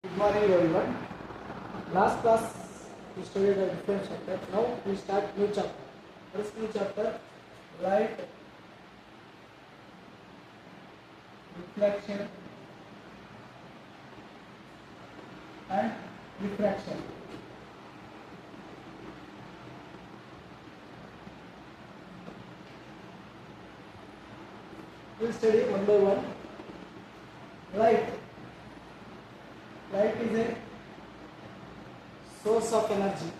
Good morning everyone. Last class we studied a different chapter. Now we start new chapter. What is new chapter? Light, reflection and refraction. We will study one by one. Light. Light is a source of energy.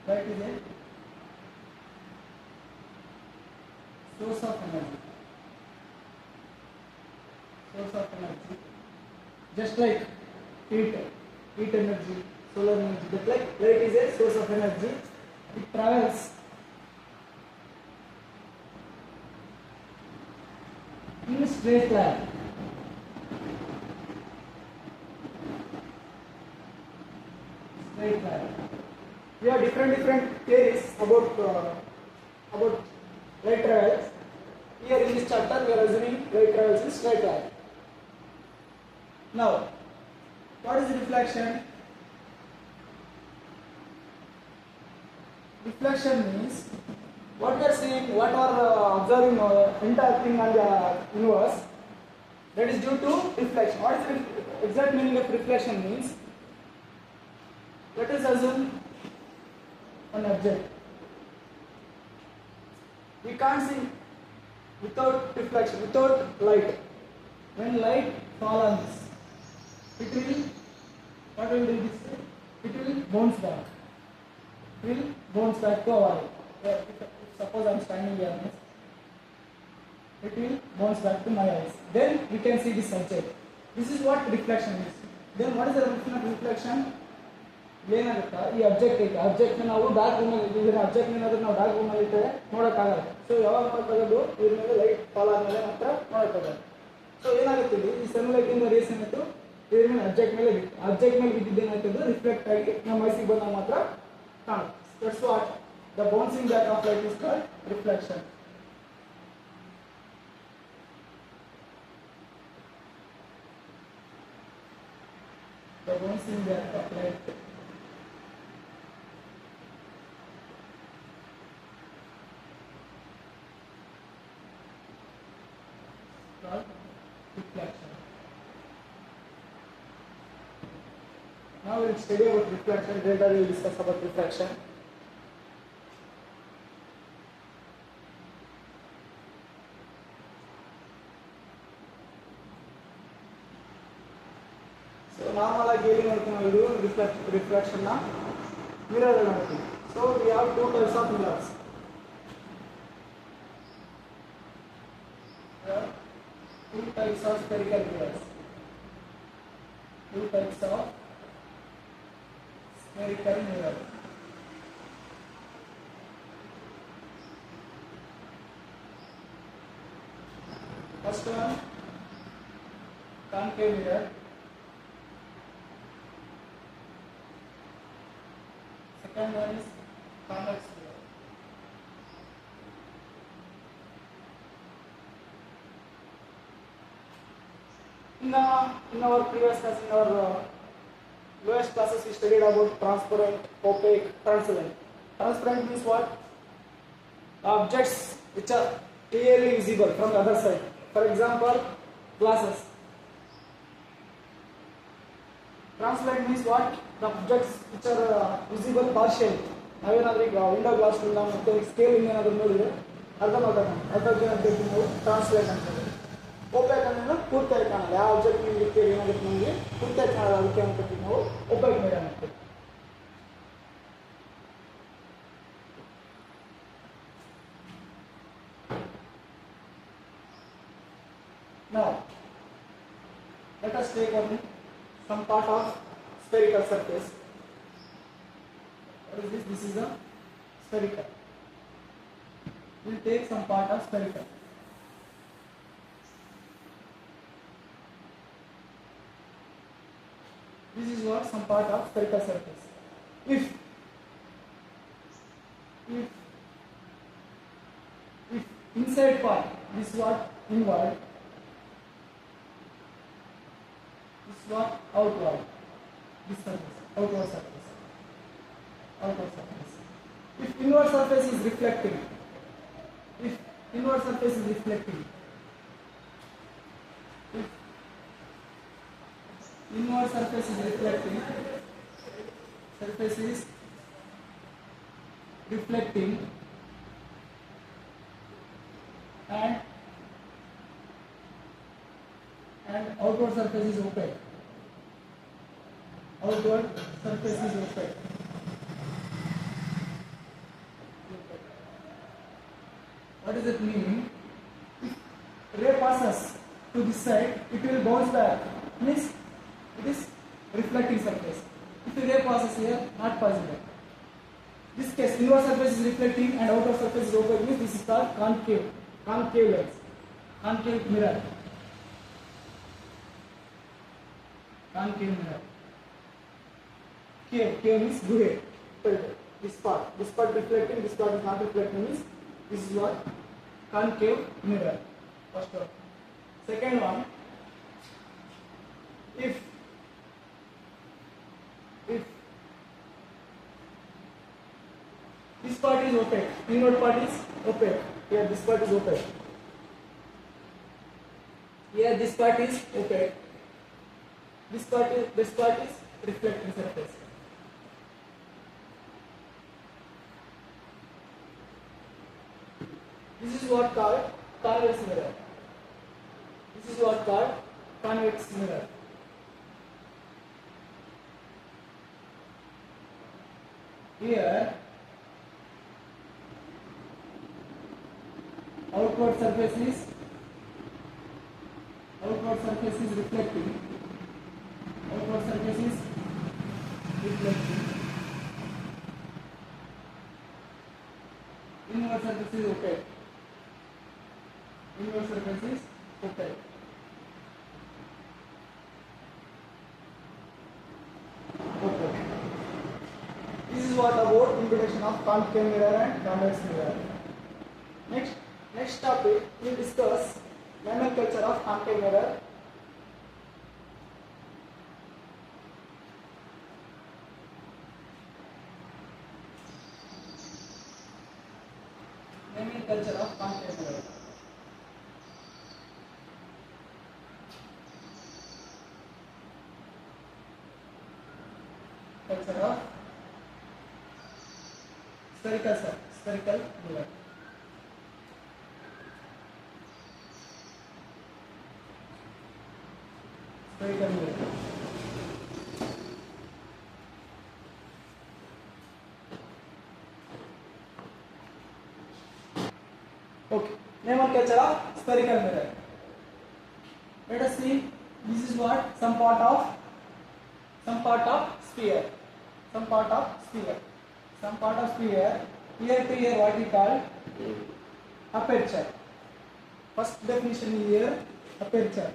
Light is a source of energy. Source of energy. Just like heat energy, solar energy. But like light is a source of energy. It travels in a straight line. Straight line. We have different theories about light travels. Here in this chapter we are assuming light travels in straight line. Now, what is reflection? Reflection means what we are seeing, what we are observing, entire thing on the universe, that is due to reflection. What is the exact meaning of reflection means? Let us assume an object. We can't see without reflection, without light. When light falls on this, it will, what will do this? It will bounce back. It will bounce back to our eye. Suppose I am standing here, it will bounce back to my eyes. Then we can see this object. This is what reflection is. Then what is the definition of reflection? ಏನಾಗುತ್ತಾ ಈ object ನಾವು dark room ಅಲ್ಲಿ ಇದನ್ನ object ಏನಾದರೂ ನಾವು dark room ಅಲ್ಲಿ ಇಟ್ಟರೆ ನೋಡೋಕ್ಕಾಗಲ್ಲ. So ಯಾವಾಗ ತೆಗೆದು ಇದ್ರ ಮೇಲೆ ಲೈಟ್ ಫಾಲ್ ಆದ್ಮೇಲೆ ಮಾತ್ರ ನೋಡೋಕ್ಕಾಗಲ್ಲ. ಸೊ ಏನಾಗುತ್ತೆ ಈ ಸನ್ಲೈಟ್ ಇಂದ ರೇಸ್ ಏನಾಯ್ತು ಇದ್ರ ಮೇಲೆ ಅಬ್ಜೆಕ್ಟ್ ಮೇಲೆ ಬಿದ್ದಿದ್ದು ಏನಾಯ್ತದ್ದು ರಿಫ್ಲೆಕ್ಟ್ ಆಗಿ ನಮ್ಮ ಐಸಿಗೆ ಬಂದಾಗ ಮಾತ್ರ ಕಾಣುತ್ತೆ. That's what the bouncing back of light is called reflection. The bouncing back of light. Reflection. Now we will study about reflection. Later we will discuss about refraction. So normal ಆಗಿ ಇದು refraction ನ mirror ಅಲ್ಲಿ ನೋಡ್ತೀವಿ. So we have two types of mirrors. Two types of spherical mirrors. Two types of spherical mirrors. First one, concave mirror. Second one is convex mirror. In our previous class, in our lowest classes, we studied about transparent, opaque, transparent. Transparent means what? Objects which are clearly visible from the other side. For example, glasses. Transparent means what? The objects which are visible partially. ನಾವೇನಾದ್ರೂ ಈಗ window glass ಮತ್ತೆ scale ಏನಾದರೂ ನೋಡಿದ್ರೆ ನಾವು translate ಅಂತೇಳಿ. ಓಪೇಕ್ ಅಂದ್ರೆ ಪೂರ್ತಿಯಾಗಿ ಕಾಣಲ್ಲ. ಯಾವ ಆಬ್ಜೆಕ್ಟ್ ನಿಮಗೆ ಏನಾಗುತ್ತೆ ನಮಗೆ ಪೂರ್ತಿಯಾಗಿ ಕಾಣಲ್ಲ, ಅದಕ್ಕೆ ಅಂತೀವಿ ನಾವು ಓಪೇಕ್ ಮಿರರ್ ಅಂತೀವಿ. Now let us take some part of spherical surface. What is this? This is a spherical. We will take some part of spherical. This is what some part of spherical surface. If inside part, this is what inward, this is what? Outward. This surface, outward surface. Outward surface. If inward surface is reflecting, if inward surface is reflecting, if inward surface is reflecting, surface is reflecting, and outward surface is opaque. Outward surface is opaque. What does it mean? If ray passes to this side, it will bounce back. Means it is reflecting surface. If the ray passes here, not possible. This case, inward surface is reflecting and outer surface is opaque. Means this is called concave. Concave lens. Concave mirror. Concave mirror. Cave means guhe. This part reflecting, this part is not reflecting. Means this is what? Concave mirror. First one. Second one, if this part is opaque, inward part is opaque. Here this part is opaque. Here this part is opaque. This part is reflecting surface. This is what called convex mirror. This is what called convex mirror. Here outward surface is reflecting. Outward surface is reflecting. Inward surface is opaque. Inward surface is opaque. Okay. This is what about introduction of concave mirror and convex mirror. Next topic we will discuss nomenclature of concave mirror. Nomenclature of concave mirror. Culture of spherical mirror. Spherical mirror. Okay. Nomenclature of spherical mirror. Let us see. This is what? Some part of sphere. Some part of sphere. Here to here what we call aperture. First definition here, aperture.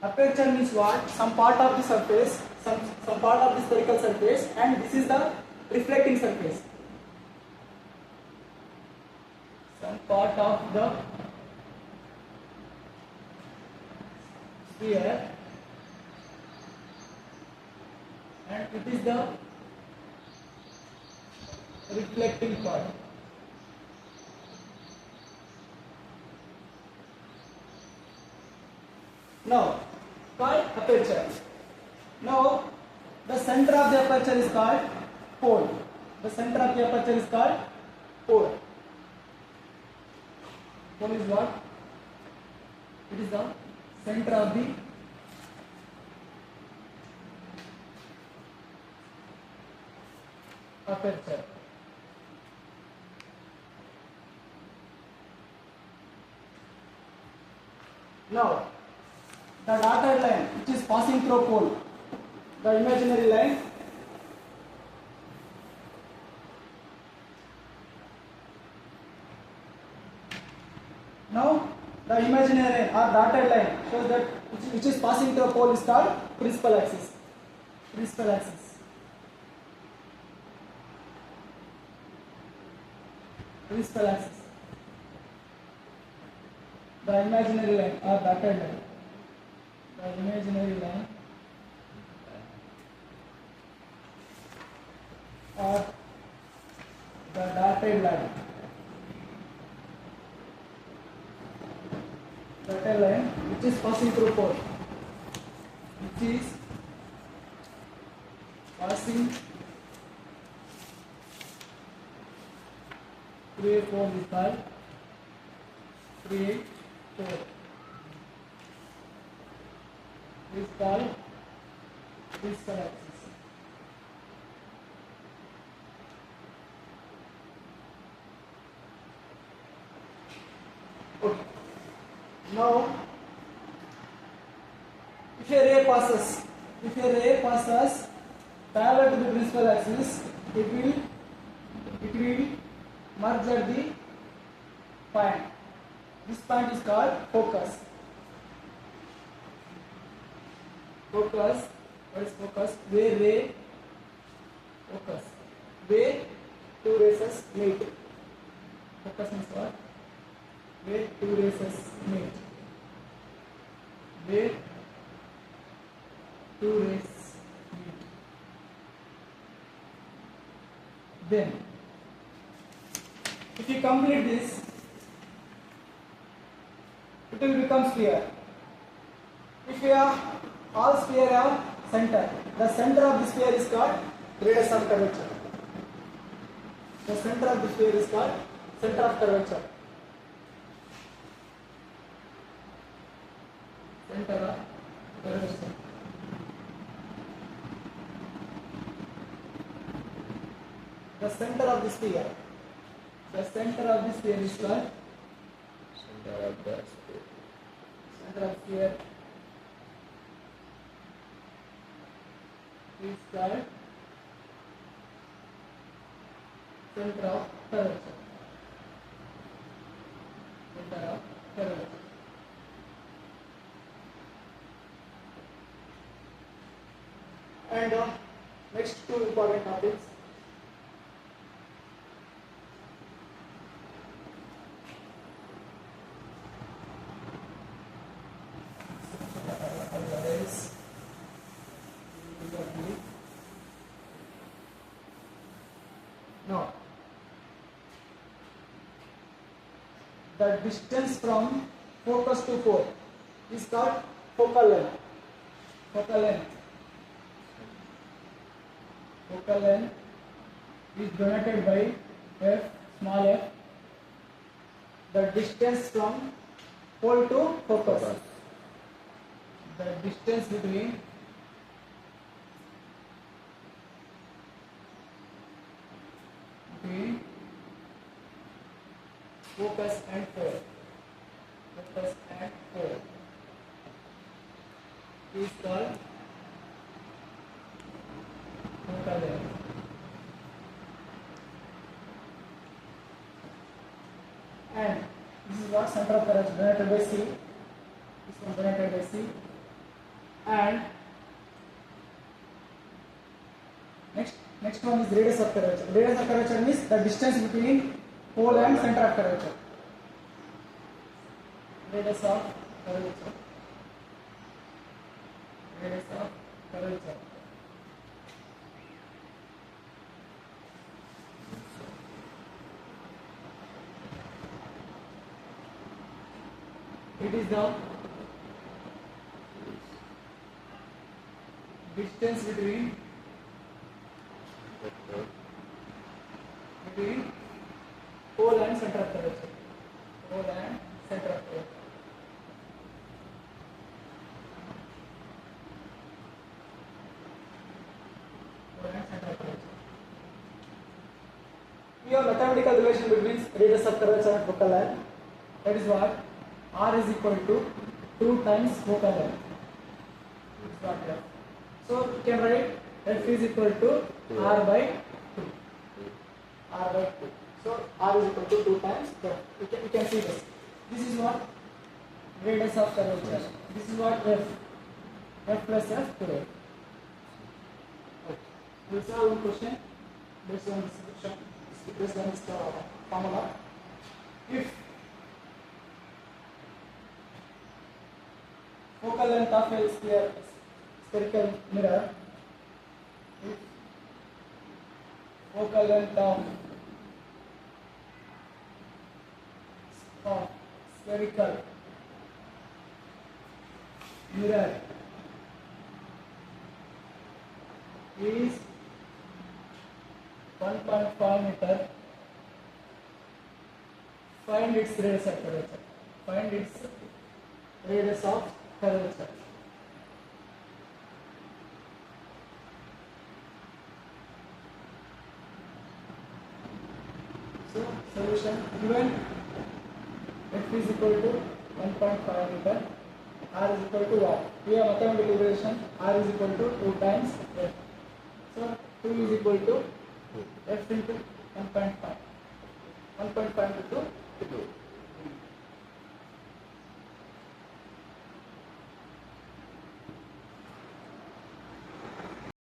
Aperture means what? Some part of the surface, some part of the spherical surface, and this is the reflecting surface. Some part of the sphere, and it is the reflecting part. Now, called aperture. Now, the center of the aperture is called pole. The center of the aperture is called pole. Pole is what? It is the center of the aperture. Now, the dotted line which is passing through pole, the imaginary line, now the imaginary line or dotted line shows that which is passing through pole is called principal axis. Principal axis. Principal axis. the imaginary line or dotted line. The imaginary line or the dotted line. Dotted line which is passing through 4. Which is passing through a 4 is called 3, 4. Is called principal axis. Okay. Now, if a ray passes parallel to the principal axis, it will merge at the point. This point is called focus. Focus. What is focus? Where two races meet. Focus means what? Where two races meet. Where two races meet. Then, if you complete this, it will become sphere. If you have all sphere have center, the center of the sphere is called radius of curvature. The center of the sphere is called center of curvature. Center of curvature. The center of the sphere. The center of the sphere is called Center of the sphere. center of sphere is called center of curvature. Center of curvature. And next two important topics. Now, the distance from focus to pole is called focal length. Focal length. Focal length is denoted by f, small f. The distance from pole to focus. The distance between focus and pole. Focus and pole is called focal length. And this is what center of curvature denoted by C. This one denoted by C. And next one is radius of curvature. Radius of curvature means the distance between pole and center of curvature. Radius of curvature. Radius of curvature. It is the distance between pole and center of curvature. Pole and center of curvature. Pole and center of curvature. We have mathematical relation between radius of curvature and focal length. That is what R is equal to 2 times focal length. This is what we have. So we can write F is equal to R by 2. R by 2. So R is equal to 2 times F. We can see this. This is what radius of curvature. This is what F. F plus F to F. Okay. We will solve one question based on this section. Based on this formula. If focal length of a spherical mirror, if focal length of spherical mirror is 1.5 meter, find its radius of curvature. Find its radius of curvature. So solution, given f is equal to 1.5 meter, r is equal to what? We have mathematical relation, r is equal to 2 times f. So 2 is equal to f into 1.5. 1.5 into 2.